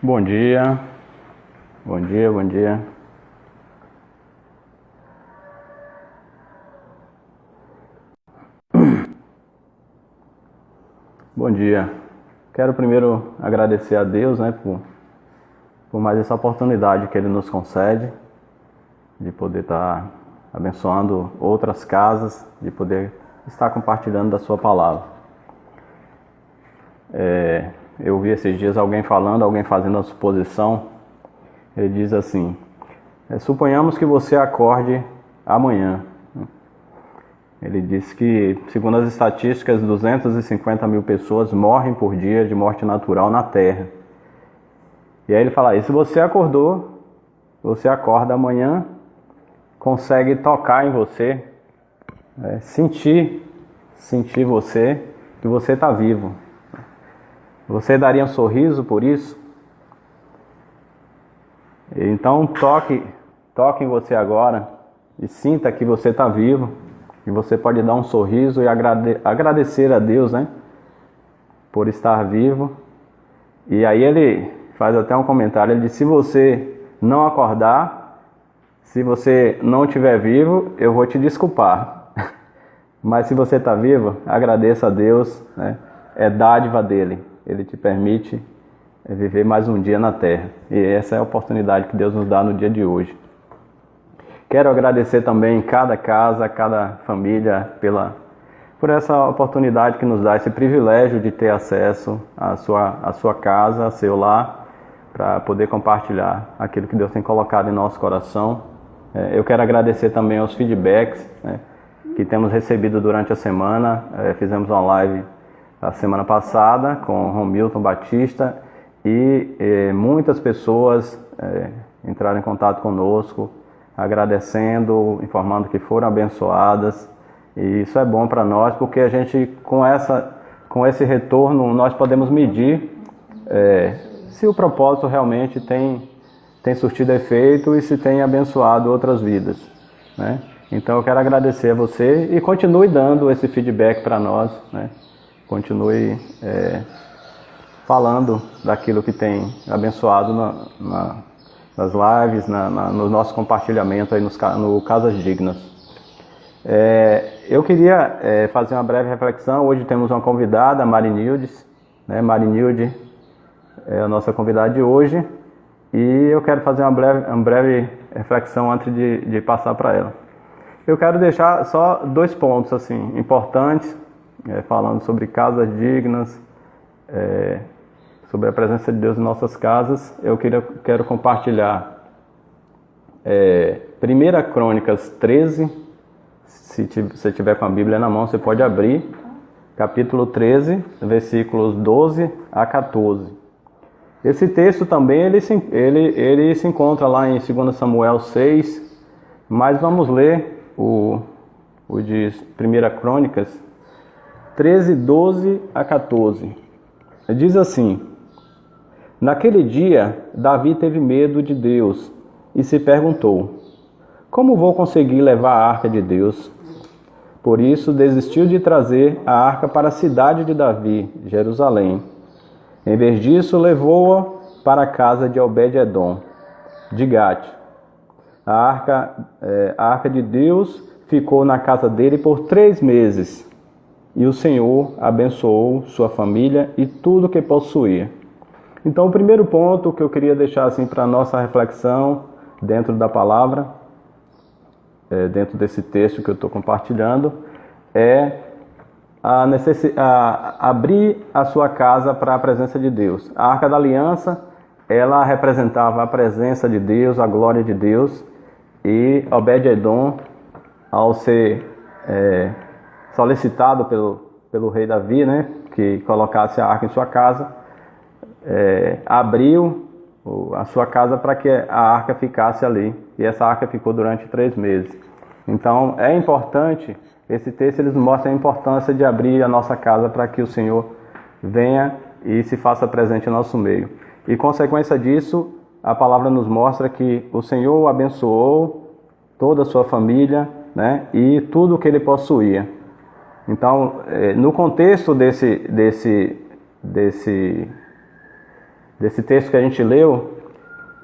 Bom dia, bom dia, bom dia. Bom dia. Quero primeiro agradecer a Deus, por mais essa oportunidade que Ele nos concede de poder estar abençoando outras casas, de poder estar compartilhando da Sua palavra. Eu vi esses dias alguém fazendo a suposição. Ele diz assim: suponhamos que você acorde amanhã. Ele diz que, segundo as estatísticas, 250 mil pessoas morrem por dia de morte natural na Terra. E aí ele fala: e se você acordou, você acorda amanhã, consegue tocar em você, sentir você, que você está vivo. Você daria um sorriso por isso? Então toque em você agora e sinta que você está vivo, que você pode dar um sorriso e agradecer a Deus, por estar vivo. E aí ele faz até um comentário, ele diz: se você não acordar, se você não estiver vivo, eu vou te desculpar. Mas se você está vivo, agradeça a Deus, é dádiva dele. Ele te permite viver mais um dia na Terra. E essa é a oportunidade que Deus nos dá no dia de hoje. Quero agradecer também cada casa, cada família por essa oportunidade que nos dá, esse privilégio de ter acesso à sua casa, a seu lar, para poder compartilhar aquilo que Deus tem colocado em nosso coração. Eu quero agradecer também aos feedbacks que temos recebido durante a semana. Fizemos uma live a semana passada com Romilton Batista e muitas pessoas entraram em contato conosco, agradecendo, informando que foram abençoadas. E isso é bom para nós, porque a gente, com esse retorno, nós podemos medir se o propósito realmente tem surtido efeito e se tem abençoado outras vidas, Então eu quero agradecer a você e continue dando esse feedback para nós, Continue falando daquilo que tem abençoado nas lives, no nosso compartilhamento aí no Casas Dignas. Eu queria fazer uma breve reflexão. Hoje temos uma convidada, a Marinildes. Marinilde é a nossa convidada de hoje. E eu quero fazer uma breve reflexão antes de passar para ela. Eu quero deixar só 2 pontos assim, importantes, falando sobre casas dignas, sobre a presença de Deus em nossas casas. Eu quero compartilhar 1 Crônicas 13, se você tiver com a Bíblia na mão, você pode abrir, capítulo 13, versículos 12 a 14. Esse texto também ele se encontra lá em 2 Samuel 6, mas vamos ler o de 1 Crônicas 13, 12 a 14. Diz assim: naquele dia, Davi teve medo de Deus e se perguntou: como vou conseguir levar a arca de Deus? Por isso, desistiu de trazer a arca para a cidade de Davi, Jerusalém. Em vez disso, levou-a para a casa de Obed-edom, de Gate. A arca de Deus ficou na casa dele por 3 meses. E o Senhor abençoou sua família e tudo que possuía. Então, o primeiro ponto que eu queria deixar assim para a nossa reflexão dentro da palavra, dentro desse texto que eu estou compartilhando, é abrir a sua casa para a presença de Deus. A Arca da Aliança, ela representava a presença de Deus, a glória de Deus, e Obed-edom, ao ser solicitado pelo rei Davi, que colocasse a arca em sua casa, abriu a sua casa para que a arca ficasse ali. E essa arca ficou durante 3 meses. Então é importante, esse texto eles mostra a importância de abrir a nossa casa para que o Senhor venha e se faça presente em nosso meio. E consequência disso, a palavra nos mostra que o Senhor abençoou toda a sua família, e tudo o que ele possuía. Então, no contexto desse texto que a gente leu,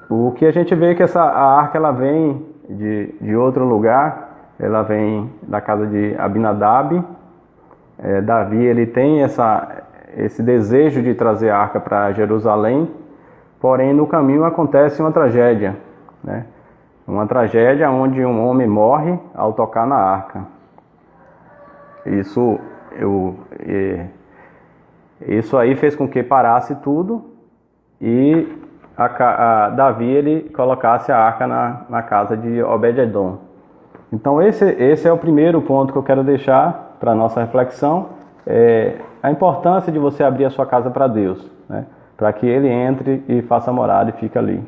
o que a gente vê é que a arca ela vem de outro lugar, ela vem da casa de Abinadab. Davi ele tem esse desejo de trazer a arca para Jerusalém, porém no caminho acontece uma tragédia, né? Uma tragédia onde um homem morre ao tocar na arca. Isso aí fez com que parasse tudo e Davi ele colocasse a arca na casa de Obed-edom. Então esse é o primeiro ponto que eu quero deixar para a nossa reflexão, a importância de você abrir a sua casa para Deus, né? Para que Ele entre e faça morada e fique ali.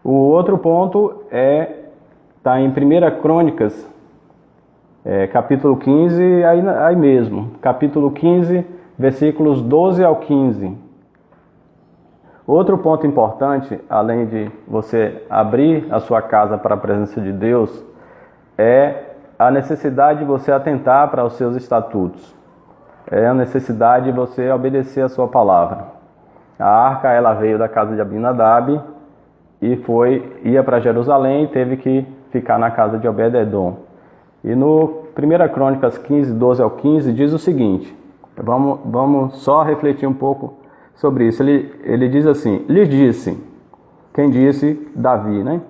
O outro ponto está em 1 Crônicas, capítulo 15, aí mesmo, capítulo 15, versículos 12 ao 15. Outro ponto importante, além de você abrir a sua casa para a presença de Deus, é a necessidade de você atentar para os seus estatutos. É a necessidade de você obedecer a sua palavra. A arca ela veio da casa de Abinadab e ia para Jerusalém e teve que ficar na casa de Obed-edom. E no 1 Crônicas 15, 12 ao 15 diz o seguinte, vamos só refletir um pouco sobre isso. Ele diz assim, lhe disse, quem disse? Davi, né?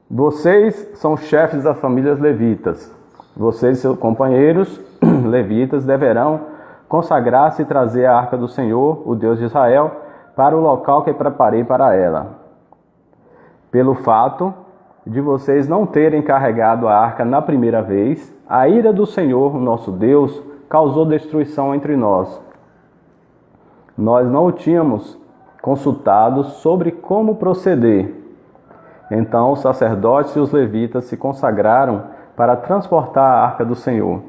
Vocês são chefes das famílias levitas. Vocês e seus companheiros levitas deverão consagrar-se e trazer a arca do Senhor, o Deus de Israel, para o local que preparei para ela. Pelo fato de vocês não terem carregado a arca na primeira vez, a ira do Senhor, nosso Deus, causou destruição entre nós. Nós não o tínhamos consultado sobre como proceder. Então os sacerdotes e os levitas se consagraram para transportar a arca do Senhor,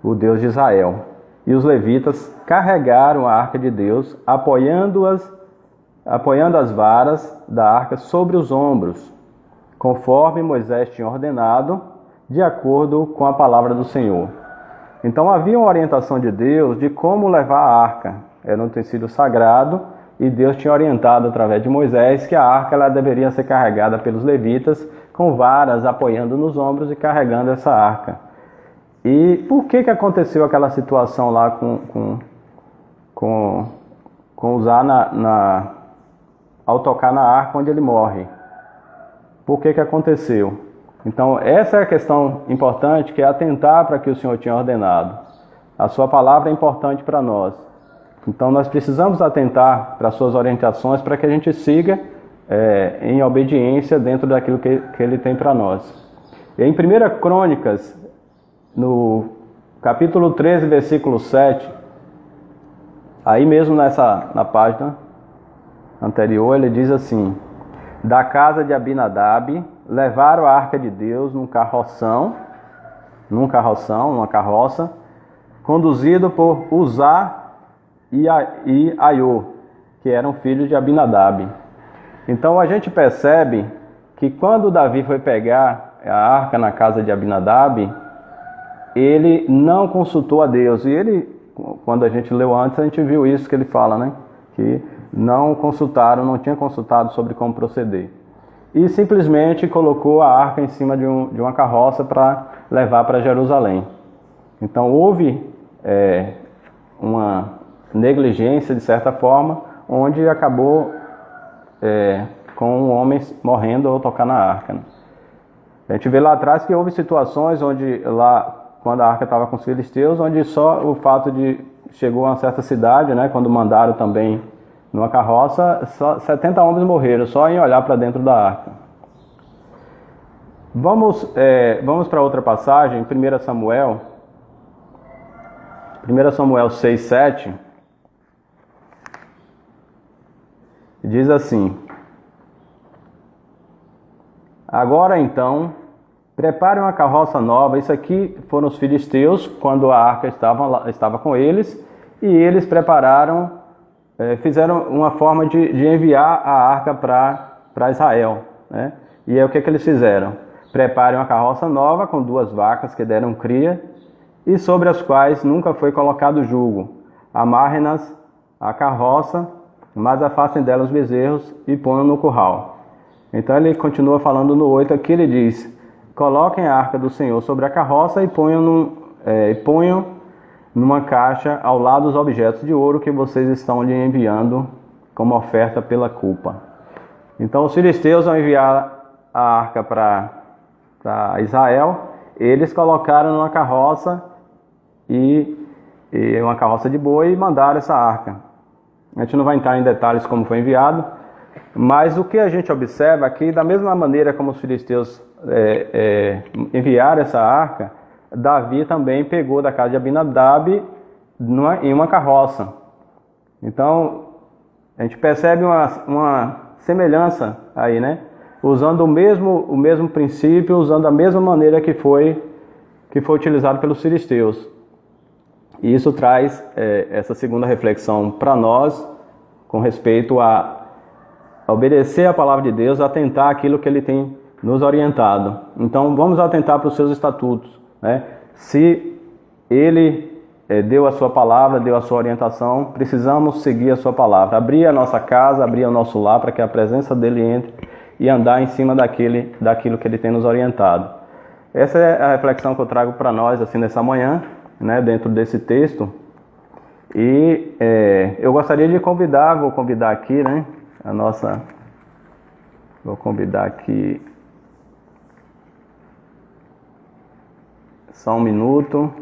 o Deus de Israel. E os levitas carregaram a arca de Deus, apoiando as varas da arca sobre os ombros, conforme Moisés tinha ordenado, de acordo com a palavra do Senhor. Então havia uma orientação de Deus de como levar a arca. Era um utensílio sagrado e Deus tinha orientado através de Moisés que a arca ela deveria ser carregada pelos levitas com varas apoiando nos ombros e carregando essa arca. E por que aconteceu aquela situação lá com usar ao tocar na arca onde ele morre? Por que aconteceu? Então essa é a questão importante, que é atentar para o que o Senhor tinha ordenado. A sua palavra é importante para nós. Então nós precisamos atentar para as suas orientações para que a gente siga em obediência dentro daquilo que Ele tem para nós. E em 1 Crônicas, no capítulo 13, versículo 7, aí mesmo na página anterior, ele diz assim: da casa de Abinadab levaram a arca de Deus numa carroça, conduzido por Uzá e Aiô, que eram filhos de Abinadab. Então a gente percebe que quando Davi foi pegar a arca na casa de Abinadab, ele não consultou a Deus. E ele, quando a gente leu antes, a gente viu isso que ele fala, né? Que não tinha consultado sobre como proceder. E simplesmente colocou a arca em cima de uma carroça para levar para Jerusalém. Então houve uma negligência, de certa forma, onde acabou com um homem morrendo ao tocar na arca, né? A gente vê lá atrás que houve situações onde, quando a arca estava com os filisteus, onde só o fato de chegou a uma certa cidade, né, quando mandaram também numa carroça, só 70 homens morreram só em olhar para dentro da arca. Vamos para outra passagem, 1 Samuel 6, 7, diz assim: agora então, prepare uma carroça nova. Isso aqui foram os filisteus, quando a arca estava com eles, e eles fizeram uma forma de enviar a arca para Israel, né? E é o que eles fizeram? Preparem uma carroça nova com 2 vacas que deram cria, e sobre as quais nunca foi colocado jugo. Amarrem-nas à carroça, mas afastem delas os bezerros e ponham no curral. Então ele continua falando no 8 aqui, ele diz: coloquem a arca do Senhor sobre a carroça e ponham numa caixa ao lado os objetos de ouro que vocês estão lhe enviando como oferta pela culpa. Então os filisteus vão enviar a arca para Israel. Eles colocaram numa carroça e uma carroça de boi e mandaram essa arca. A gente não vai entrar em detalhes como foi enviado, mas o que a gente observa aqui, da mesma maneira como os filisteus enviaram essa arca, Davi também pegou da casa de Abinadab em uma carroça. Então a gente percebe uma semelhança aí, né? Usando o mesmo princípio, usando a mesma maneira que foi utilizado pelos filisteus. E isso traz essa segunda reflexão para nós, com respeito a obedecer a palavra de Deus, atentar àquilo que Ele tem nos orientado. Então vamos atentar para os seus estatutos, né? Se Ele deu a sua palavra, deu a sua orientação, precisamos seguir a sua palavra. Abrir a nossa casa, abrir o nosso lar para que a presença dEle entre e andar em cima daquilo que Ele tem nos orientado. Essa é a reflexão que eu trago para nós assim nessa manhã, né, dentro desse texto. E eu gostaria de vou convidar aqui, né, vou convidar aqui só um minuto.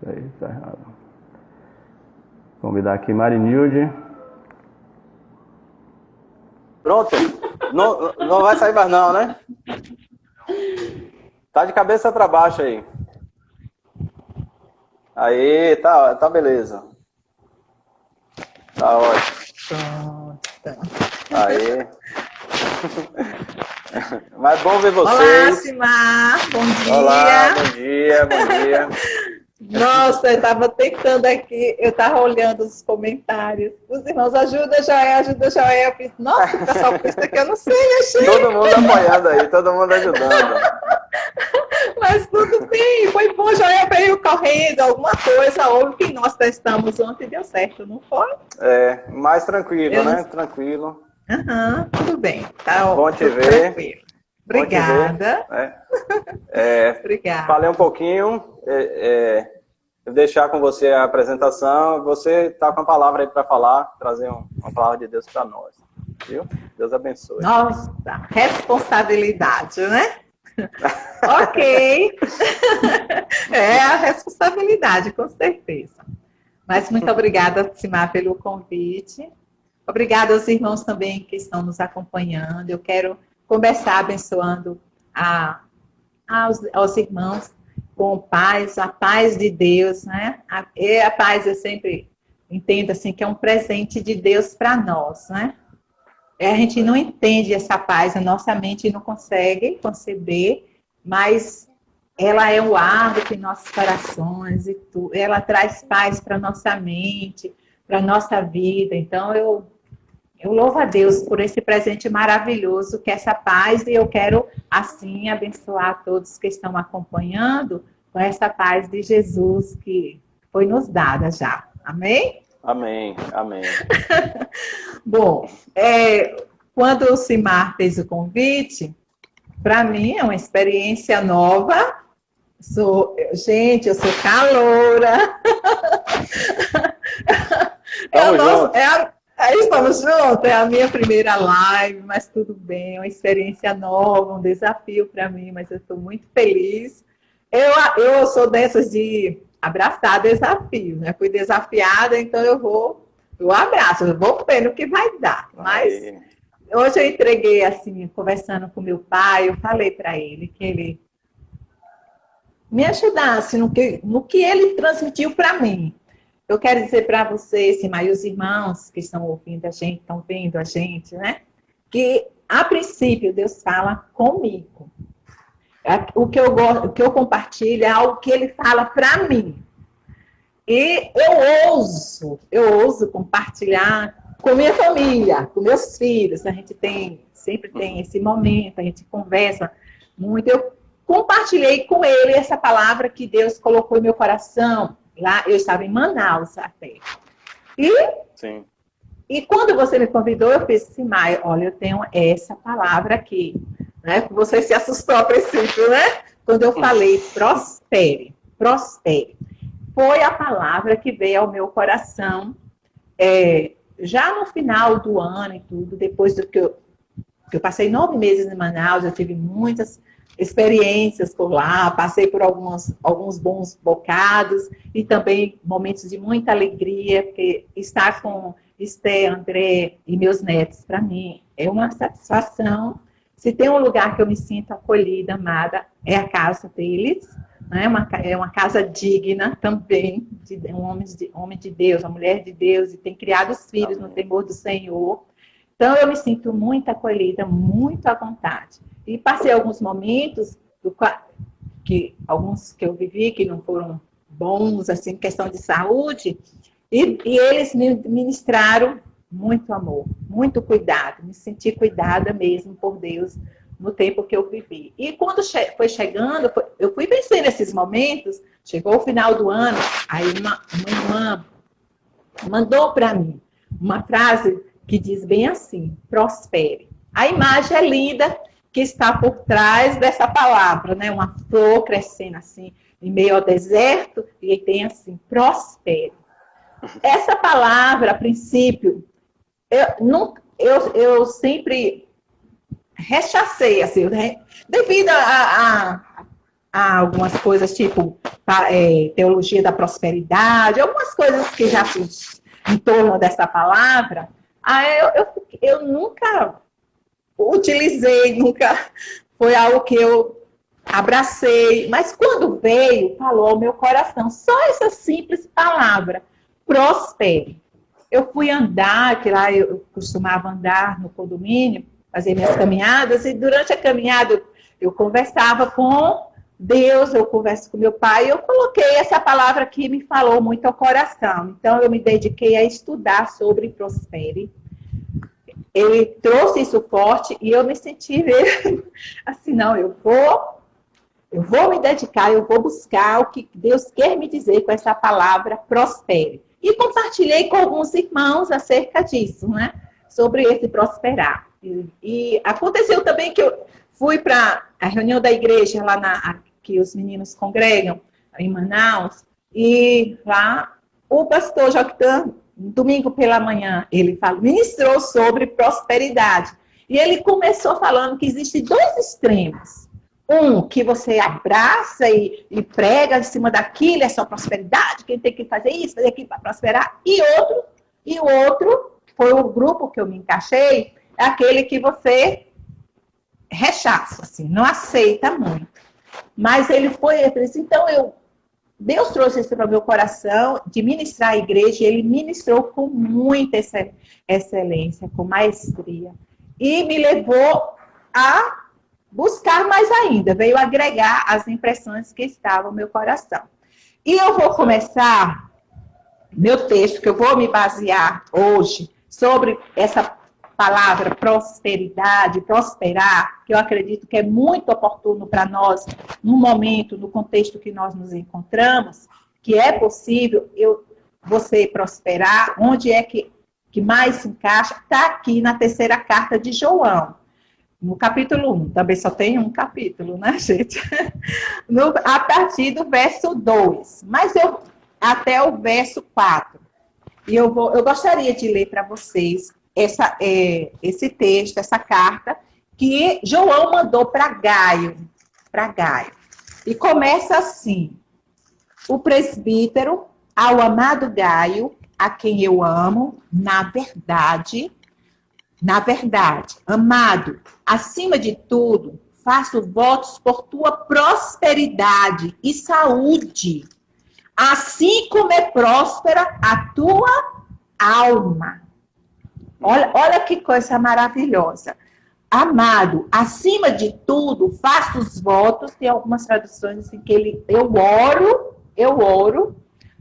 Peraí, tá errado. Convidar aqui Marinilde. Pronto. Não vai sair mais não, né? Tá de cabeça para baixo aí. Aí, tá beleza. Tá ótimo. Pronto. Aí. Mas bom ver vocês. Olá, Simar. Bom dia. Olá, bom dia. Nossa, eu estava tentando aqui, eu estava olhando os comentários. Os irmãos, ajuda, Joé. Eu fiz, nossa, o pessoal pensa que eu não sei mexer. Todo mundo apoiando aí, todo mundo ajudando. Mas tudo bem, foi bom, Joé veio correndo, alguma coisa, houve que nós testamos ontem e deu certo, não foi? Mais tranquilo, né? Tranquilo. Tudo bem. Tá bom te ver. Tranquilo. Obrigada. Obrigada. Falei um pouquinho, deixar com você a apresentação. Você está com a palavra aí para falar, trazer uma palavra de Deus para nós. Viu? Deus abençoe. Nossa, responsabilidade, né? Ok. É a responsabilidade, com certeza. Mas muito obrigada, Simar, pelo convite. Obrigada aos irmãos também que estão nos acompanhando. Eu quero começar abençoando aos irmãos com paz, a paz de Deus, né? A paz eu sempre entendo assim que é um presente de Deus para nós, né? A gente não entende essa paz, a nossa mente não consegue conceber, mas ela é o árbitro em nossos corações e tudo. Ela traz paz para nossa mente, para nossa vida. Então eu louvo a Deus por esse presente maravilhoso que é essa paz, e eu quero, assim, abençoar todos que estão acompanhando com essa paz de Jesus que foi nos dada já. Amém? Amém. Bom, quando o Simar fez o convite, para mim é uma experiência nova. Gente, eu sou caloura. Estamos juntos, é a minha primeira live, mas tudo bem, é uma experiência nova, um desafio para mim, mas eu estou muito feliz. Eu sou dessas de abraçar desafios, né? Fui desafiada, então eu abraço, eu vou ver no que vai dar. Mas hoje eu entreguei, assim, conversando com meu pai, eu falei para ele que ele me ajudasse no que ele transmitiu para mim. Eu quero dizer para vocês, Simar, e os irmãos que estão ouvindo a gente, estão vendo a gente, né? Que, a princípio, Deus fala comigo. O que eu compartilho é algo que Ele fala para mim. E eu ouso compartilhar com minha família, com meus filhos. A gente sempre tem esse momento, a gente conversa muito. Eu compartilhei com ele essa palavra que Deus colocou em meu coração. Lá eu estava em Manaus até. Sim. E quando você me convidou, eu fiz assim, Maia, olha, eu tenho essa palavra aqui. Né? Você se assustou a princípio, né? Quando eu falei prospere, prospere. Foi a palavra que veio ao meu coração já no final do ano e tudo, depois do que eu passei 9 meses em Manaus, eu tive muitas experiências por lá, passei por alguns bons bocados e também momentos de muita alegria, porque estar com Esté, André e meus netos, para mim, é uma satisfação. Se tem um lugar que eu me sinto acolhida, amada, é a casa deles. Né? É uma casa digna também, de um homem de Deus, uma mulher de Deus, e tem criado os filhos no temor do Senhor. Então, eu me sinto muito acolhida, muito à vontade. E passei alguns momentos, alguns que eu vivi, que não foram bons, assim, questão de saúde, e eles me ministraram muito amor, muito cuidado, me senti cuidada mesmo por Deus no tempo que eu vivi. E quando foi chegando, eu fui vencendo esses momentos, chegou o final do ano, aí uma irmã mandou para mim uma frase que diz bem assim, prospere. A imagem é linda que está por trás dessa palavra, né? Uma flor crescendo assim, em meio ao deserto, e tem assim, prospere. Essa palavra, a princípio, eu sempre rechacei, assim, devido a algumas coisas, tipo teologia da prosperidade, algumas coisas que já fiz em torno dessa palavra, eu nunca utilizei, nunca foi algo que eu abracei, mas quando veio, falou ao meu coração, só essa simples palavra, prospere. Eu fui andar, que lá eu costumava andar no condomínio, fazer minhas caminhadas, e durante a caminhada eu conversava com Deus, eu converso com meu pai, e eu coloquei essa palavra que me falou muito ao coração. Então, eu me dediquei a estudar sobre prospere. Ele trouxe isso forte e eu me senti mesmo assim, não, eu vou me dedicar, eu vou buscar o que Deus quer me dizer com essa palavra prospere. E compartilhei com alguns irmãos acerca disso, né? Sobre esse prosperar. E aconteceu também que eu fui para a reunião da igreja lá que os meninos congregam em Manaus, e lá o pastor Joctan, domingo pela manhã, ele ministrou sobre prosperidade. E ele começou falando que existem 2 extremos. Um, que você abraça e prega em cima daquilo, é só prosperidade, quem tem que fazer isso, fazer aquilo para prosperar. E o outro, foi o grupo que eu me encaixei, é aquele que você rechaça, assim, não aceita muito. Mas ele disse, então Deus trouxe isso para o meu coração, de ministrar a igreja, e ele ministrou com muita excelência, com maestria. E me levou a buscar mais ainda, veio agregar as impressões que estavam no meu coração. E eu vou começar meu texto, que eu vou me basear hoje, sobre essa palavra prosperidade, prosperar, que eu acredito que é muito oportuno para nós, no momento, no contexto que nós nos encontramos, que é possível você prosperar, onde é que mais se encaixa, está aqui na 3ª carta de João. No capítulo 1, também só tem um capítulo, né, gente? A partir do verso 2, mas até o verso 4. E eu gostaria de ler para vocês esse texto, essa carta, que João mandou para Gaio. E começa assim: o presbítero, ao amado Gaio, a quem eu amo, na verdade, amado, acima de tudo, faço votos por tua prosperidade e saúde, assim como é próspera a tua alma. Olha que coisa maravilhosa. Amado, acima de tudo, faço os votos, tem algumas traduções assim que eu oro,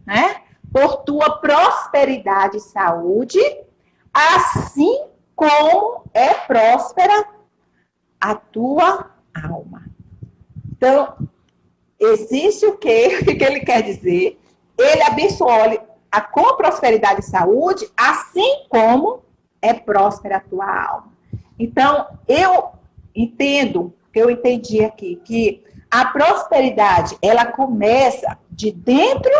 né? por tua prosperidade e saúde, assim como é próspera a tua alma. Então, existe o quê? O que ele quer dizer? Ele abençoou com prosperidade e saúde, assim como é próspera a tua alma. Então, eu entendo, que eu entendi aqui, que a prosperidade, ela começa de dentro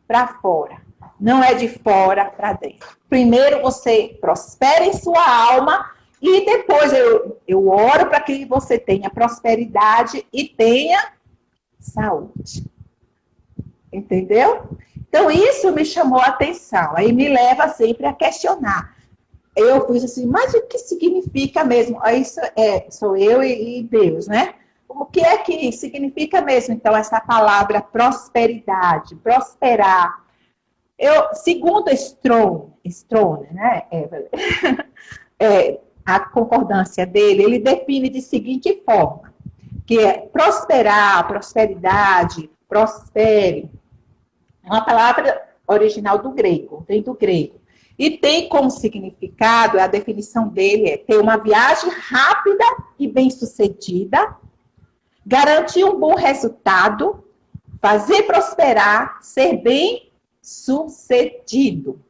para fora. Não é de fora para dentro. Primeiro você prospera em sua alma e depois eu oro para que você tenha prosperidade e tenha saúde. Entendeu? Então, isso me chamou a atenção. Aí me leva sempre a questionar. Eu fiz assim, mas o que significa mesmo? Isso sou eu e Deus, né? O que é que significa mesmo, então, essa palavra prosperidade, prosperar? Segundo Strone, né, a concordância dele, ele define de seguinte forma, que é prosperar, prosperidade, prospere, uma palavra original do grego, vem do grego. E tem como significado, a definição dele é ter uma viagem rápida e bem-sucedida, garantir um bom resultado, fazer prosperar, ser bem-sucedido.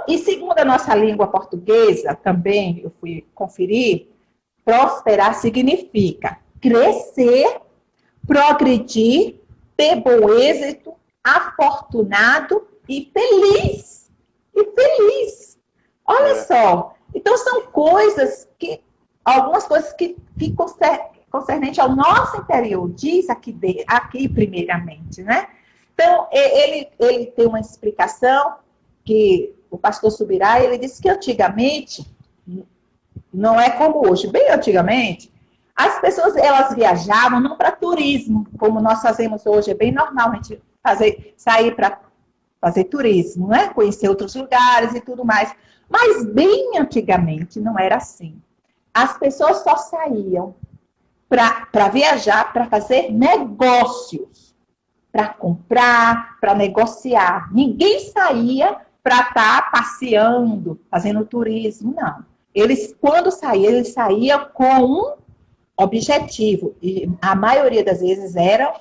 E segundo a nossa língua portuguesa, também eu fui conferir, prosperar significa crescer, progredir, ter bom êxito, afortunado e feliz. Olha só. Então, são algumas coisas que concernente ao nosso interior, diz aqui primeiramente, né? Então, ele tem uma explicação que o pastor Subirá, ele disse que antigamente, não é como hoje, bem antigamente, as pessoas, elas viajavam não para turismo, como nós fazemos hoje, é bem normal a gente sair para fazer turismo, né? Conhecer outros lugares e tudo mais. Mas bem antigamente não era assim. As pessoas só saíam para viajar, para fazer negócios, para comprar, para negociar. Ninguém saía para estar passeando, fazendo turismo, não. Quando saíam, eles saíam com um objetivo. E a maioria das vezes era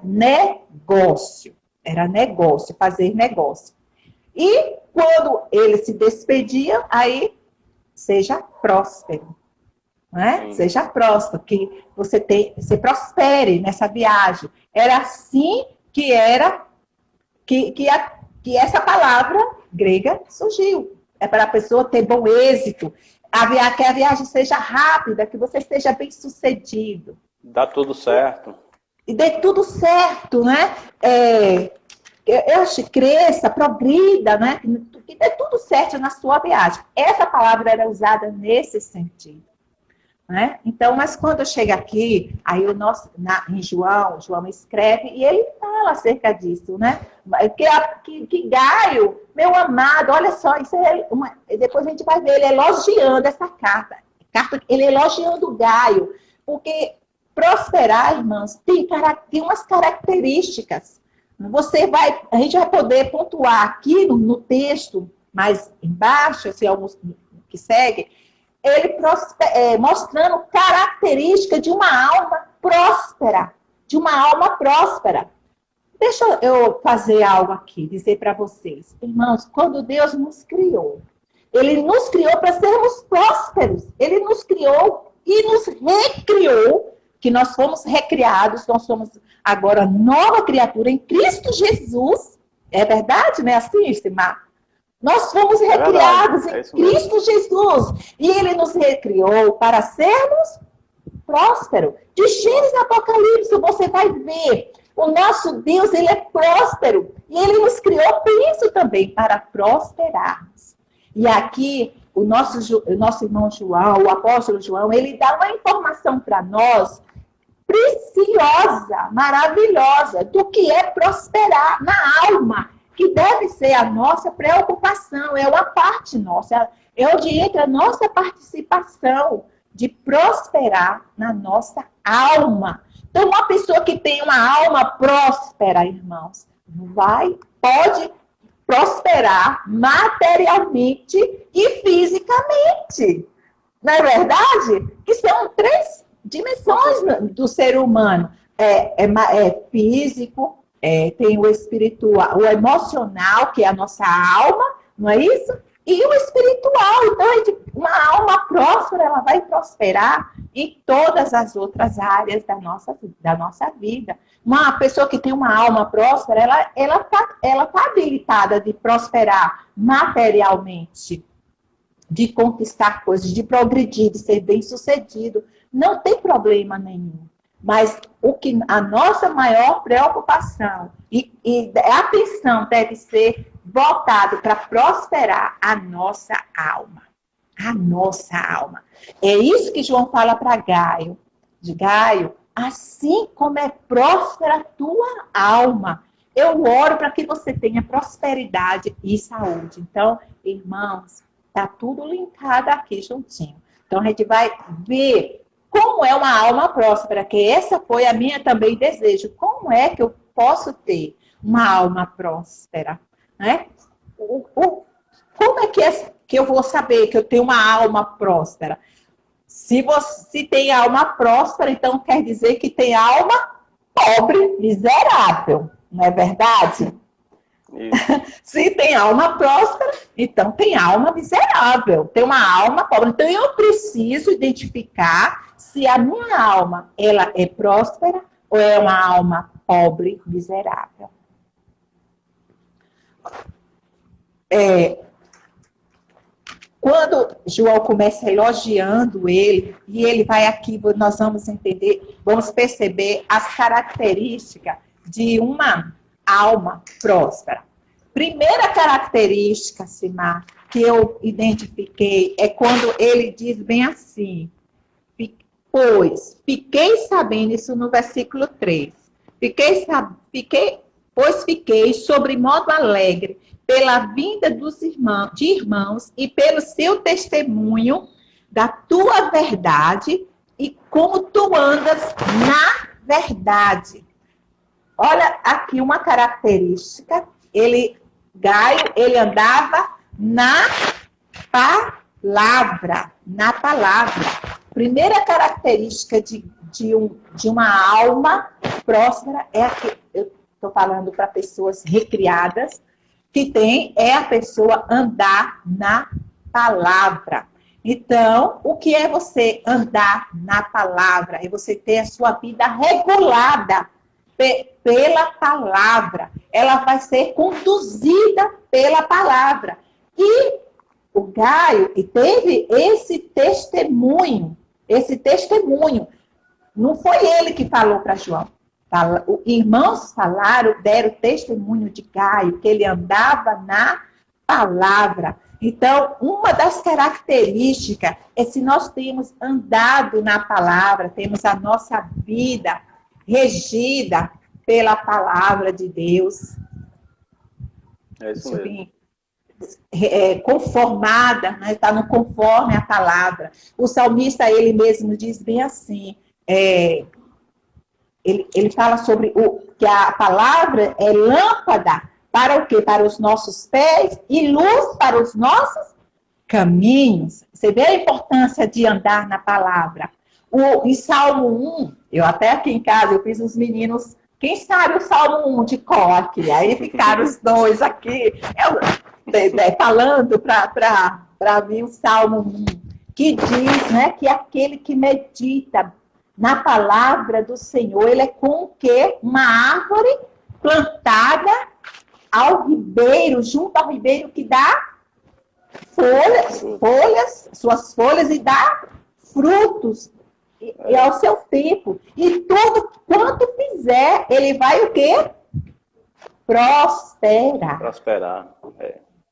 negócio. Era negócio, fazer negócio. E quando ele se despedia, aí seja próspero. Né? Seja próspero, que você prospere nessa viagem. Era assim que essa palavra grega surgiu. É para a pessoa ter bom êxito, que a viagem seja rápida, que você esteja bem sucedido. Dá tudo certo. E dê tudo certo, né? Eu acho que cresça, progrida, né? Que dê tudo certo na sua viagem. Essa palavra era usada nesse sentido. Né? Então, mas quando chega aqui, aí em João escreve e ele fala acerca disso, né? Que Gaio, meu amado, olha só, isso depois a gente vai ver ele elogiando essa carta, ele elogiando Gaio, porque prosperar, irmãos, tem umas características. A gente vai poder pontuar aqui no texto, mais embaixo, esse alguns que segue, ele mostrando característica de uma alma próspera. Deixa eu fazer algo aqui, dizer para vocês. Irmãos, quando Deus nos criou, Ele nos criou para sermos prósperos. Ele nos criou e nos recriou, que nós fomos recriados, nós somos agora nova criatura em Cristo Jesus. É verdade, né? Assim, estimar? Nós fomos recriados em Cristo Jesus. E Ele nos recriou para sermos prósperos. De Gênesis e Apocalipse, você vai ver. O nosso Deus, Ele é próspero. E Ele nos criou para isso também, para prosperarmos. E aqui, o nosso irmão João, o apóstolo João, ele dá uma informação para nós preciosa, maravilhosa, do que é prosperar na alma, que deve ser a nossa preocupação, é uma parte nossa, é onde entra a nossa participação de prosperar na nossa alma. Então, uma pessoa que tem uma alma próspera, irmãos, vai pode prosperar materialmente e fisicamente. Não é verdade? Que são 3 dimensões do ser humano. É físico, tem o espiritual, o emocional, que é a nossa alma, não é isso? E o espiritual. Então, uma alma próspera, ela vai prosperar em todas as outras áreas da nossa vida. Uma pessoa que tem uma alma próspera, ela tá habilitada de prosperar materialmente, de conquistar coisas, de progredir, de ser bem-sucedido. Não tem problema nenhum. Mas a nossa maior preocupação e atenção deve ser voltada para prosperar a nossa alma. A nossa alma. É isso que João fala para Gaio. De Gaio, assim como é próspera a tua alma, eu oro para que você tenha prosperidade e saúde. Então, irmãos, está tudo linkado aqui juntinho. Então, a gente vai ver como é uma alma próspera, que essa foi a minha também desejo. Como é que eu posso ter uma alma próspera? Né? Como é que eu vou saber que eu tenho uma alma próspera? Se tem alma próspera, então quer dizer que tem alma pobre, miserável. Não é verdade? Se tem alma próspera, então tem alma miserável. Tem uma alma pobre. Então eu preciso identificar se a minha alma ela é próspera ou é uma alma pobre, miserável. Quando João começa elogiando ele, e ele vai aqui, nós vamos entender, vamos perceber as características de uma alma próspera. Primeira característica, Simar, que eu identifiquei é quando ele diz bem assim: fiquei sabendo, isso no versículo 3, fiquei sobre modo alegre pela vinda de irmãos e pelo seu testemunho da tua verdade e como tu andas na verdade. Olha aqui uma característica, Gaio, ele andava na palavra. Primeira característica de uma alma próspera é a que eu estou falando para pessoas recriadas, é a pessoa andar na palavra. Então, o que é você andar na palavra? É você ter a sua vida regulada pela palavra. Ela vai ser conduzida pela palavra. E o Gaio teve esse testemunho. Não foi ele que falou para João. Os irmãos deram testemunho de Gaio, que ele andava na palavra. Então, uma das características é se nós temos andado na palavra, temos a nossa vida regida pela palavra de Deus. É isso mesmo. Conformada, né? Está no conforme a palavra. O salmista, ele mesmo diz bem assim, ele fala sobre que a palavra é lâmpada para o quê? Para os nossos pés e luz para os nossos caminhos. Você vê a importância de andar na palavra. Em Salmo 1, eu até aqui em casa, eu fiz os meninos, quem sabe o Salmo 1 de cor aqui? Aí ficaram os dois aqui, falando para mim o Salmo 1, que diz, né, que aquele que medita na palavra do Senhor, ele é como que uma árvore plantada ao ribeiro, junto ao ribeiro que dá suas folhas e dá frutos e ao seu tempo. E tudo quanto fizer, ele vai o quê? Prosperar.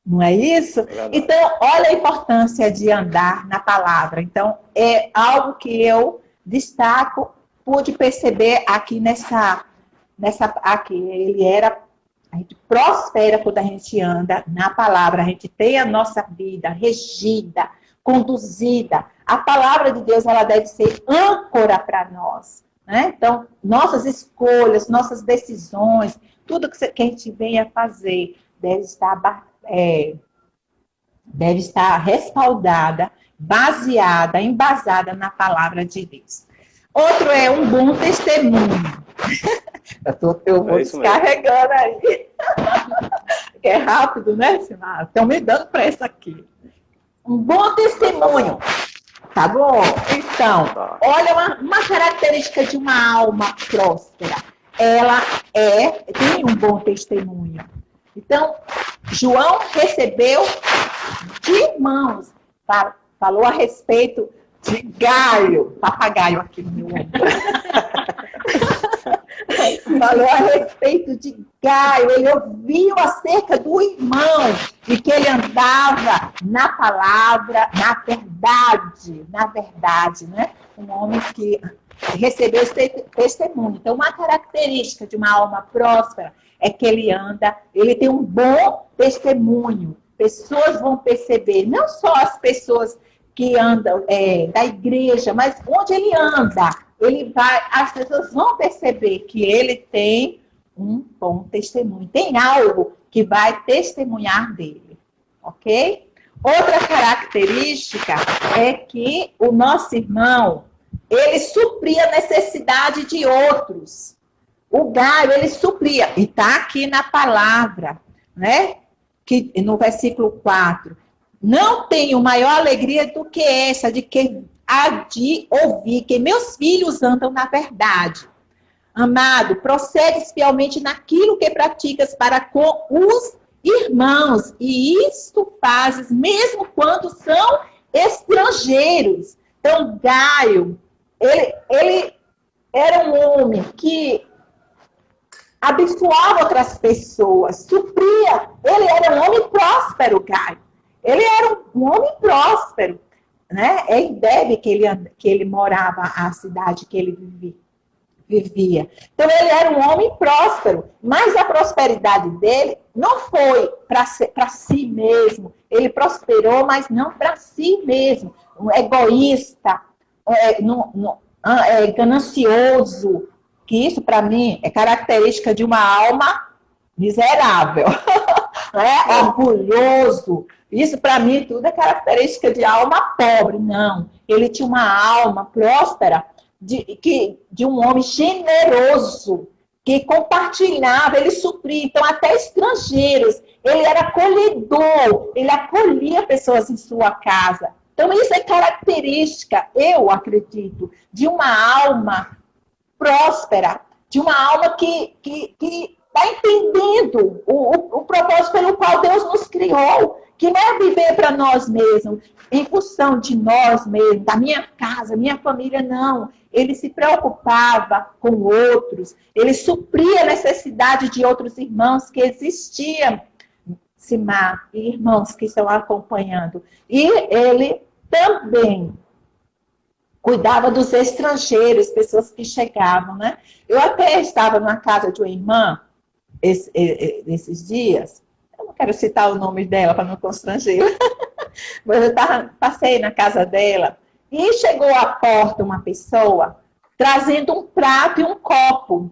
Não é isso? Então, olha a importância de andar na palavra. Então, é algo que eu destaco, pude perceber aqui a gente prospera quando a gente anda na palavra, a gente tem a nossa vida regida, conduzida. A palavra de Deus, ela deve ser âncora para nós, né? Então, nossas escolhas, nossas decisões, tudo que a gente venha fazer deve estar respaldada, baseada, embasada na palavra de Deus. Outro é um bom testemunho. Eu vou descarregando aí. É rápido, né, Simar? Estão me dando pressa aqui. Um bom testemunho. Tá bom? Então, olha uma característica de uma alma próspera. Ela tem um bom testemunho. Então, João recebeu de irmãos. Falou a respeito de Gaio. Papagaio aqui no meu ombro. Falou a respeito de Gaio. Ele ouviu acerca do irmão e que ele andava na palavra, na verdade, né? Um homem que recebeu esse testemunho. Então, uma característica de uma alma próspera é que ele tem um bom testemunho. Pessoas vão perceber, não só as pessoas que andam da igreja, mas onde ele anda, as pessoas vão perceber que ele tem um bom testemunho. Tem algo que vai testemunhar dele, ok? Outra característica é que o nosso irmão, ele supria a necessidade de outros. O Gaio, ele supria, e está aqui na palavra, né? Que, no versículo 4, não tenho maior alegria do que essa, de ouvir que meus filhos andam na verdade. Amado, procede fielmente naquilo que praticas para com os irmãos, e isto fazes mesmo quando são estrangeiros. Então, Gaio, ele era um homem que abençoava outras pessoas, supria. Ele era um homem próspero, Gaio. Ele era um homem próspero, né? É em Debe que ele morava, a cidade que ele vivia. Então, ele era um homem próspero, mas a prosperidade dele não foi para si mesmo. Ele prosperou, mas não para si mesmo. Um egoísta, ganancioso, que isso, para mim, é característica de uma alma miserável, né? Orgulhoso. Isso, para mim, tudo é característica de alma pobre. Não, ele tinha uma alma próspera de um homem generoso, que compartilhava, ele supria. Então, até estrangeiros, ele era acolhedor, ele acolhia pessoas em sua casa. Então, isso é característica, eu acredito, de uma alma próspera, de uma alma que está entendendo o propósito pelo qual Deus nos criou, que não é viver para nós mesmos, em função de nós mesmos, da minha casa, minha família, não. Ele se preocupava com outros, ele supria a necessidade de outros irmãos que existiam, Simar, e irmãos que estão acompanhando. E ele também cuidava dos estrangeiros, pessoas que chegavam, né? Eu até estava na casa de uma irmã esses dias, eu não quero citar o nome dela para não constranger, mas eu passei na casa dela e chegou à porta uma pessoa trazendo um prato e um copo.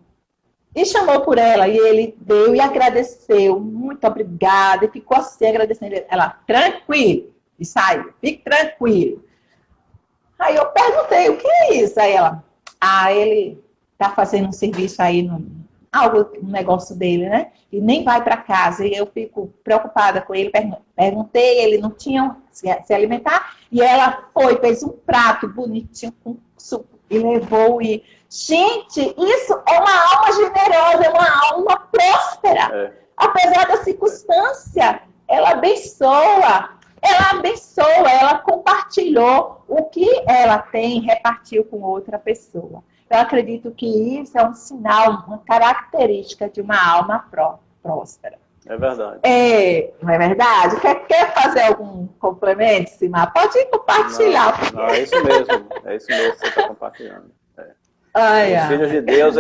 E chamou por ela, e ele deu e agradeceu, muito obrigada, e ficou assim agradecendo. Ela, tranquilo, e saiu, fique tranquilo. Aí eu perguntei, o que é isso? Aí ela, ele tá fazendo um serviço aí, um negócio dele, né? E nem vai para casa. E eu fico preocupada com ele. Perguntei, ele não tinha se alimentar. E ela fez um prato bonitinho com suco e levou. E, gente, isso é uma alma generosa, é uma alma próspera. Apesar da circunstância, ela abençoa. Ela compartilhou o que ela tem, repartiu com outra pessoa. Eu acredito que isso é um sinal, uma característica de uma alma próspera. É verdade. Não é verdade? Quer fazer algum complemento, Simar? Pode compartilhar. Não, é isso mesmo. É isso mesmo que você está compartilhando. Os filhos de Deus,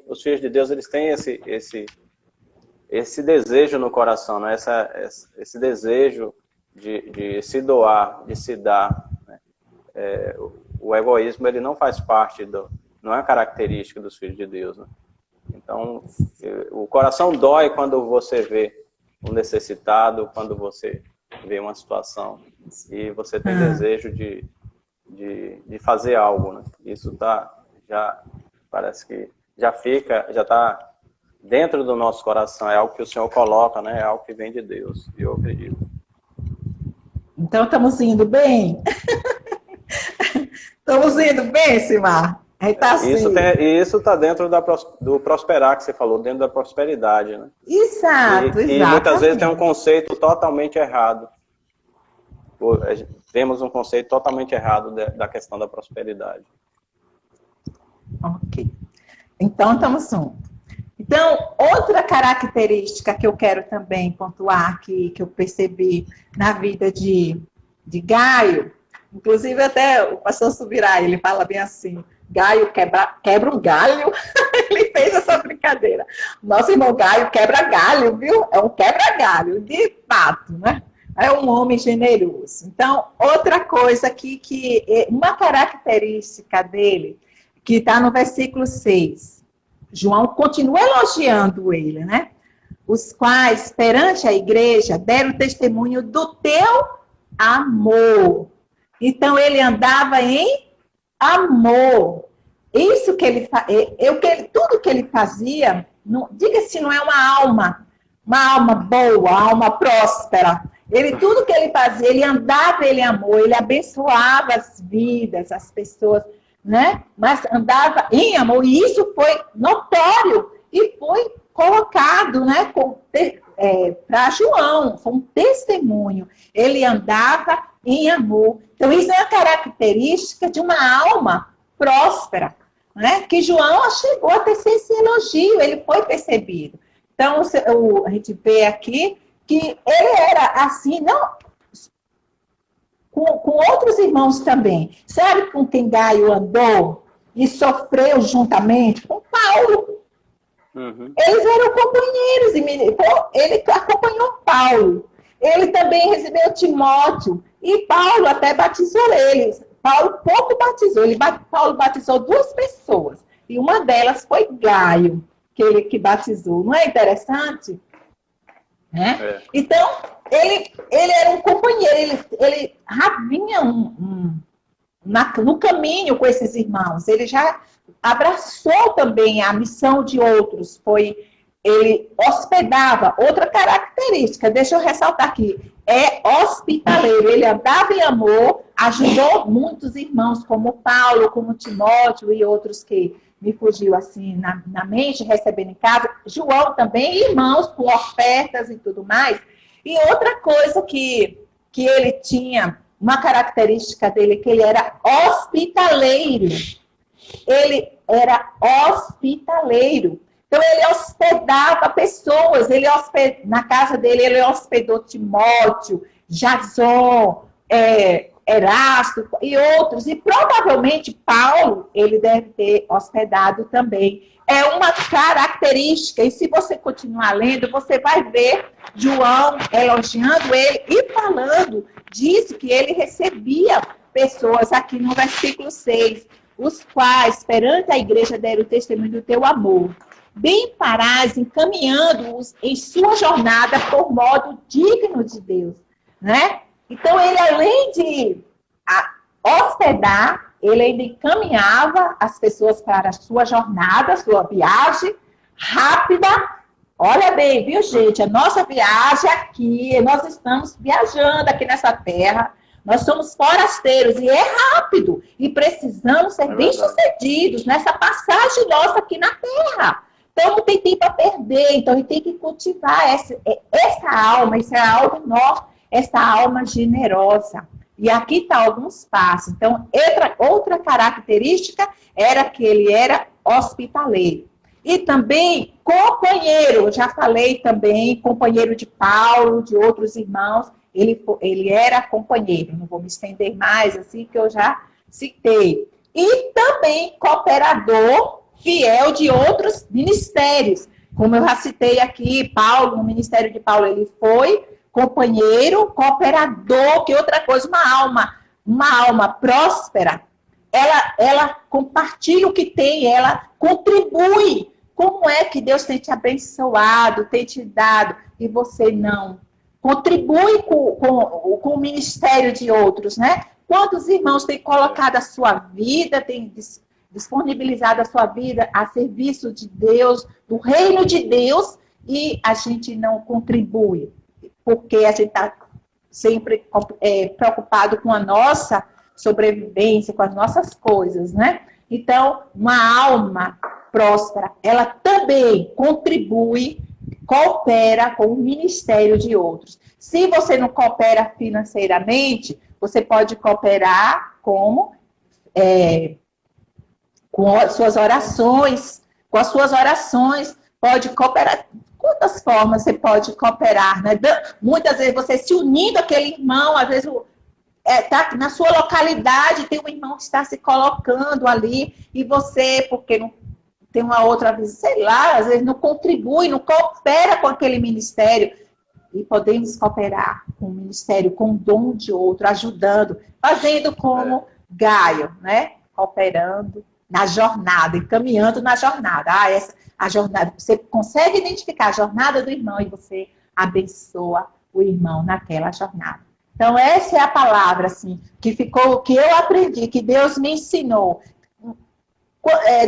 os filhos de Deus, eles têm esse desejo no coração, né? Esse desejo de se doar, de se dar. Né? o egoísmo ele não faz parte não é característica dos filhos de Deus, né? Então, o coração dói quando você vê um necessitado, quando você vê uma situação e você tem desejo de fazer algo, né? Isso já parece que já está dentro do nosso coração, é algo que o Senhor coloca, né? É algo que vem de Deus, e eu acredito. Então, estamos indo bem? Estamos indo bem, Simar? Tá assim. Isso está dentro do prosperar que você falou, dentro da prosperidade, né? Exato, e muitas vezes tem um conceito totalmente errado. Temos um conceito totalmente errado da questão da prosperidade. Ok. Então, estamos juntos. Então, outra característica que eu quero também pontuar aqui, que eu percebi na vida de Gaio, inclusive até o pastor Subirá, ele fala bem assim, Gaio quebra um galho, ele fez essa brincadeira. Nosso irmão Gaio quebra galho, viu? É um quebra-galho, de fato, né? É um homem generoso. Então, outra coisa aqui, uma característica dele, que está no versículo 6, João continua elogiando ele, né? Os quais, perante a igreja, deram testemunho do teu amor. Então, ele andava em amor. Isso que ele tudo que ele fazia, diga se não é uma alma boa, alma próspera. Tudo que ele fazia, ele andava em amor, ele abençoava as vidas, as pessoas, né? Mas andava em amor, e isso foi notório e foi colocado, né, para João, foi um testemunho. Ele andava em amor. Então, isso é uma característica de uma alma próspera, né? Que João chegou a ter esse elogio, ele foi percebido. Então, a gente vê aqui que ele era assim, não com outros irmãos também. Sabe com quem Gaio andou e sofreu juntamente? Com Paulo. Uhum. Eles eram companheiros, ele acompanhou Paulo. Ele também recebeu Timóteo, e Paulo até batizou eles. Paulo pouco batizou, Paulo batizou 2 pessoas, e uma delas foi Gaio, que batizou. Não é interessante? Né? É. Então, ele era um companheiro, ele vinha no caminho com esses irmãos, ele já abraçou também a missão de outros, ele hospedava. Outra característica, deixa eu ressaltar aqui, é hospitaleiro, ele andava em amor, ajudou muitos irmãos, como Paulo, como Timóteo e outros que me fugiu assim na mente, recebendo em casa. João também, irmãos com ofertas e tudo mais. E outra coisa que ele tinha, uma característica dele, que ele era hospitaleiro. Ele era hospitaleiro. Então, ele hospedava pessoas, na casa dele, ele hospedou Timóteo, Jason, Erasto e outros. E provavelmente Paulo, ele deve ter hospedado também. É uma característica, e se você continuar lendo, você vai ver João elogiando ele e falando disso, que ele recebia pessoas aqui no versículo 6, os quais, perante a igreja, deram o testemunho do teu amor. Bem parás, encaminhando-os em sua jornada por modo digno de Deus, né? Então, ele, além de hospedar, ele ainda encaminhava as pessoas para a sua jornada, a sua viagem rápida. Olha bem, viu, gente? A nossa viagem aqui, nós estamos viajando aqui nessa terra, nós somos forasteiros e é rápido. E precisamos ser bem-sucedidos nessa passagem nossa aqui na terra. Então, não tem tempo a perder. Então, a gente tem que cultivar essa alma, esse é algo nosso, essa alma generosa. E aqui está alguns passos. Então, outra característica era que ele era hospitaleiro. E também companheiro, eu já falei também, companheiro de Paulo, de outros irmãos, ele era companheiro. Não vou me estender mais, assim, que eu já citei. E também cooperador fiel de outros ministérios. Como eu já citei aqui, Paulo, no ministério de Paulo, ele foi companheiro, cooperador, que outra coisa, uma alma próspera. ela compartilha o que tem, ela contribui. Como é que Deus tem te abençoado, tem te dado, e você não? Contribui com o ministério de outros, né? Quantos irmãos têm colocado a sua vida, têm disponibilizado a sua vida a serviço de Deus, do reino de Deus, e a gente não contribui, porque a gente está sempre preocupado com a nossa sobrevivência, com as nossas coisas, né? Então, uma alma próspera, ela também contribui, coopera com o ministério de outros. Se você não coopera financeiramente, você pode cooperar como? Com as suas orações, pode cooperar. Quantas formas você pode cooperar, né? Muitas vezes você se unindo àquele irmão, às vezes tá na sua localidade, tem um irmão que está se colocando ali, e você, porque não tem uma outra visão, sei lá, às vezes não contribui, não coopera com aquele ministério. E podemos cooperar com o ministério, com o dom de outro, ajudando, fazendo como Gaio, né? Cooperando na jornada, encaminhando na jornada. A jornada, você consegue identificar a jornada do irmão e você abençoa o irmão naquela jornada. Então, essa é a palavra, assim, que eu aprendi, que Deus me ensinou.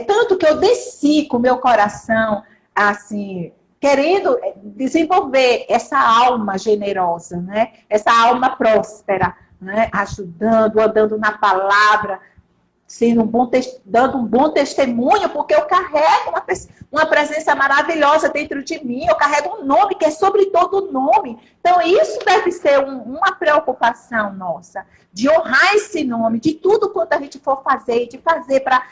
Tanto que eu desci com o meu coração, assim, querendo desenvolver essa alma generosa, né? Essa alma próspera, né? Ajudando, andando na palavra, sendo dando um bom testemunho, porque eu carrego uma presença maravilhosa dentro de mim, eu carrego um nome que é sobre todo nome. Então, isso deve ser uma preocupação nossa, de honrar esse nome, de tudo quanto a gente for fazer, de fazer para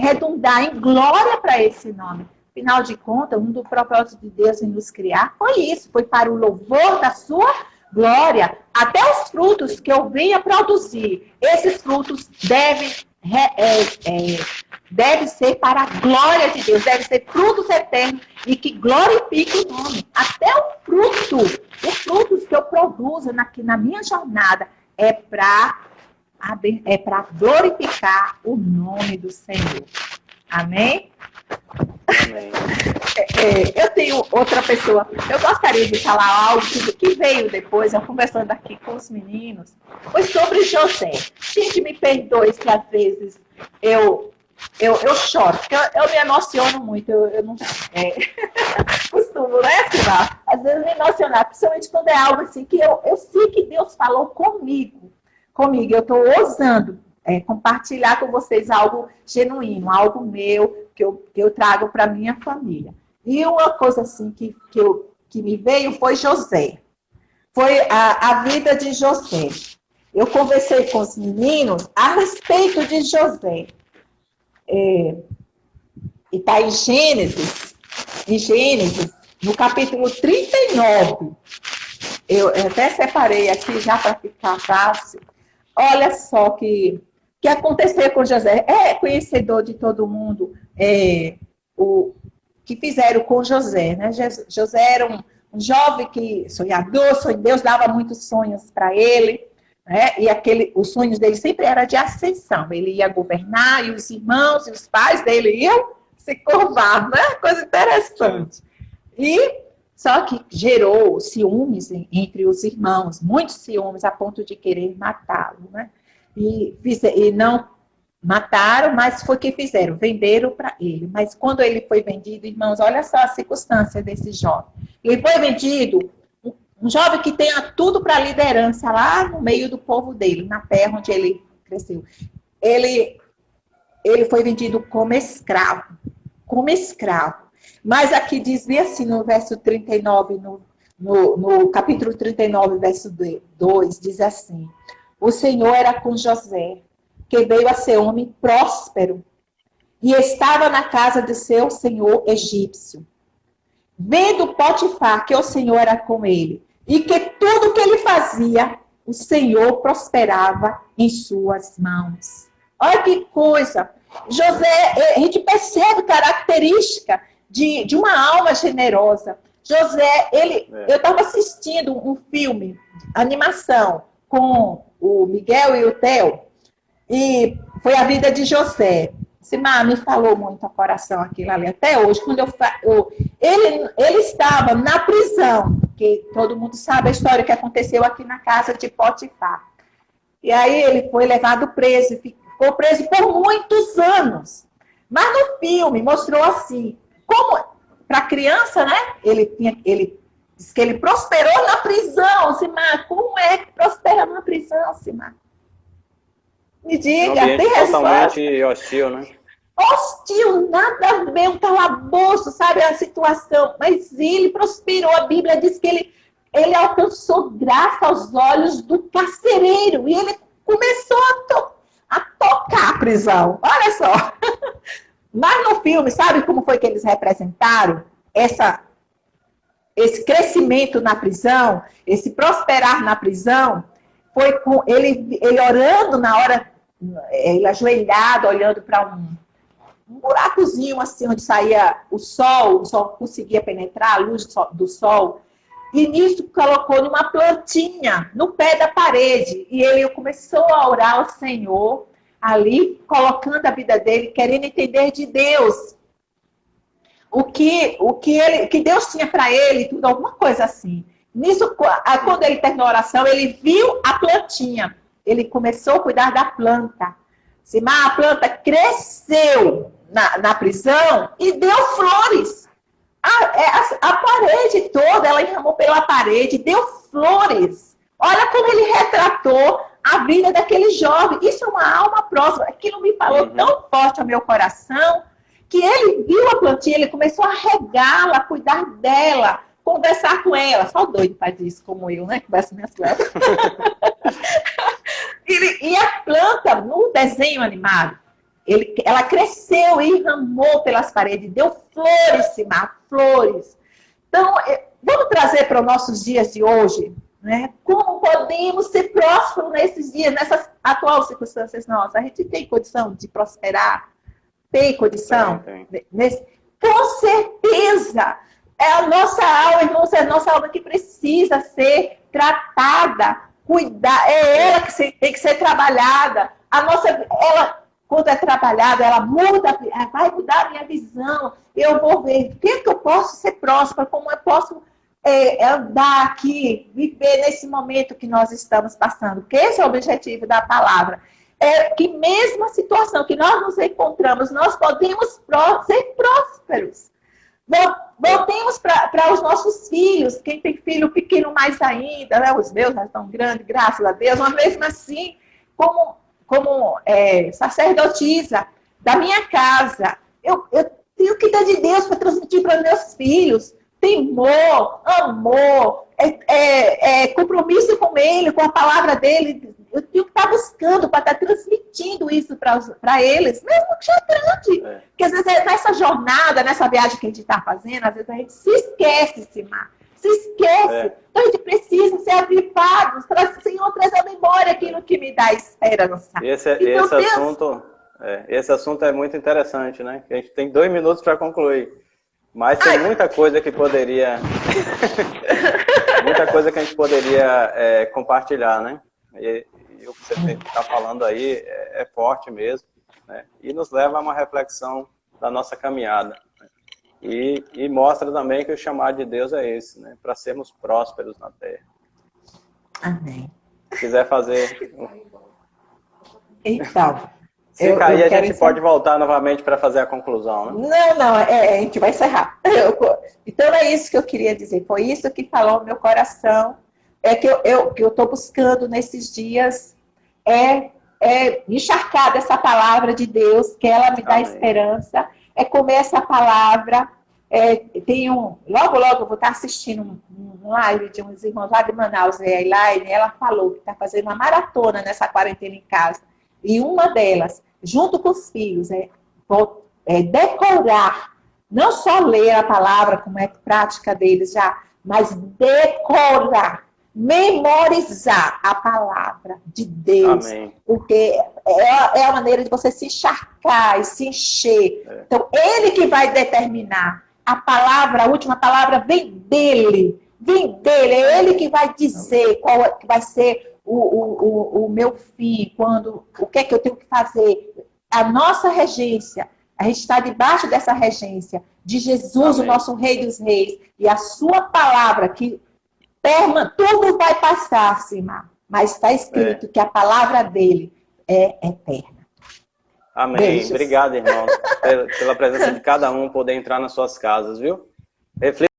redundar em glória para esse nome. Afinal de contas, um dos propósitos de Deus em nos criar foi isso, foi para o louvor da sua glória. Até os frutos que eu venha produzir, esses frutos devem ser para a glória de Deus, devem ser frutos eternos e que glorifiquem o nome. Até os frutos que eu produzo na minha jornada é para glorificar o nome do Senhor. Amém? Amém. Eu tenho outra pessoa, eu gostaria de falar algo que veio depois, eu conversando aqui com os meninos, foi sobre José. Gente, me perdoe se às vezes eu choro, porque eu me emociono muito, eu não costumo, né, Silvia? Às vezes me emocionar, principalmente quando é algo assim que eu sei que Deus falou comigo, eu estou ousando compartilhar com vocês algo genuíno, algo meu, que eu trago para minha família. E uma coisa assim que me veio foi José. Foi a vida de José. Eu conversei com os meninos a respeito de José. E está em Gênesis, no capítulo 39. Eu até separei aqui já para ficar fácil. Olha só que aconteceu com José. É conhecedor de todo mundo o que fizeram com José, né? José era um jovem que sonhador, Deus dava muitos sonhos para ele, né? E os sonhos dele sempre era de ascensão. Ele ia governar e os irmãos e os pais dele iam se curvar, né? Coisa interessante. Só que gerou ciúmes entre os irmãos, muitos ciúmes, a ponto de querer matá-lo, né? E não mataram, mas foi o que fizeram, venderam para ele. Mas quando ele foi vendido, irmãos, olha só a circunstância desse jovem. Ele foi vendido, um jovem que tenha tudo para liderança lá no meio do povo dele, na terra onde ele cresceu. Ele foi vendido como escravo. Mas aqui dizia assim no verso 39, no capítulo 39, verso 2, diz assim: o Senhor era com José, que veio a ser homem próspero, e estava na casa de seu senhor egípcio. Vendo Potifar que o Senhor era com ele, e que tudo que ele fazia, o Senhor prosperava em suas mãos. Olha que coisa! José, a gente percebe característica de uma alma generosa. José, eu estava assistindo um filme, animação, com o Miguel e o Theo, E foi a vida de José. Simar me falou muito ao coração aquilo ali. Até hoje, quando ele estava na prisão, que todo mundo sabe a história que aconteceu aqui na casa de Potifar. E aí ele foi levado preso, ficou preso por muitos anos. Mas no filme mostrou assim, como para criança, né? Ele diz que ele prosperou na prisão, Simar. Como é que prospera na prisão, Simar? Me diga, tem resposta? Totalmente hostil, né? Hostil, nada a ver, um calabouço, sabe a situação. Mas ele prosperou, a Bíblia diz que ele alcançou graça aos olhos do carcereiro. E ele começou a tocar a prisão. Olha só. Mas no filme, sabe como foi que eles representaram esse crescimento na prisão, esse prosperar na prisão? Foi com ele orando na hora, ele ajoelhado, olhando para um buracozinho assim, onde saía o sol conseguia penetrar a luz do sol. E nisso colocou numa plantinha, no pé da parede. E ele começou a orar ao Senhor, ali, colocando a vida dele, querendo entender de Deus. O que Deus tinha para ele, tudo, alguma coisa assim. Nisso, quando ele terminou a oração, ele viu a plantinha. Ele começou a cuidar da planta. A planta cresceu na prisão e deu flores. A parede toda, ela enramou pela parede, deu flores. Olha como ele retratou a vida daquele jovem. Isso é uma alma próxima. Aquilo me falou tão forte ao meu coração, que ele viu a plantinha, ele começou a regá-la, a cuidar dela, conversar com ela. Só doido faz isso, como eu, né? Converso minhas plantas. E a planta, no desenho animado, ela cresceu e enramou pelas paredes, deu flores, Simar, flores. Então, vamos trazer para os nossos dias de hoje, né? Como podemos ser prósperos nesses dias, nessas atuais circunstâncias nossas? A gente tem condição de prosperar? Tem condição? Tem. Com certeza! É a nossa alma, irmãos, é a nossa alma que precisa ser tratada, cuidar. É ela que tem que ser trabalhada. Ela, quando é trabalhada, ela vai mudar a minha visão. Eu vou ver o que eu posso ser próspera, como eu posso andar aqui, viver nesse momento que nós estamos passando. Porque esse é o objetivo da palavra. É que mesmo a situação que nós nos encontramos, nós podemos ser prósperos. Voltemos para os nossos filhos, quem tem filho pequeno mais ainda, né? Os meus já estão grandes, graças a Deus, mas mesmo assim, como sacerdotisa da minha casa, eu tenho que dar de Deus para transmitir para meus filhos temor, amor, compromisso com Ele, com a palavra dele. Eu tenho que estar buscando para estar transmitindo isso para eles, mesmo que já é grande. Porque às vezes nessa jornada, nessa viagem que a gente está fazendo, às vezes a gente se esquece, Simar. Se esquece. Então a gente precisa ser avivado. Senhor, traz à memória aquilo que me dá esperança. Esse assunto é muito interessante, né? A gente tem 2 minutos para concluir. Mas tem muita coisa que poderia... muita coisa que a gente poderia compartilhar, né? E o que você está falando aí é forte mesmo, né? E nos leva a uma reflexão da nossa caminhada. Né? E mostra também que o chamado de Deus é esse, né? Para sermos prósperos na terra. Amém. Se quiser fazer... Então... Se cair, a gente pode voltar novamente para fazer a conclusão, né? Não, a gente vai encerrar. Então é isso que eu queria dizer. Foi isso que falou o meu coração. Que eu estou buscando nesses dias me encharcar dessa palavra de Deus, que ela me dá esperança. É comer essa palavra. Logo eu vou estar assistindo um live de uns irmãos lá de Manaus, a Elaine, ela falou que está fazendo uma maratona nessa quarentena em casa. E uma delas, junto com os filhos, decorar, não só ler a palavra, como é prática deles já, mas decorar, memorizar a palavra de Deus. Amém. Porque é a maneira de você se encharcar e se encher. Então, ele que vai determinar. A última palavra vem dele. É ele que vai dizer qual vai ser o meu fim, o que é que eu tenho que fazer. A nossa regência, a gente está debaixo dessa regência de Jesus, Amém. o nosso Rei dos Reis, e a sua palavra, que tudo vai passar, Simar, mas está escrito que a palavra dele é eterna. Amém. Beijos. Obrigado, irmãos, pela presença de cada um, poder entrar nas suas casas, viu?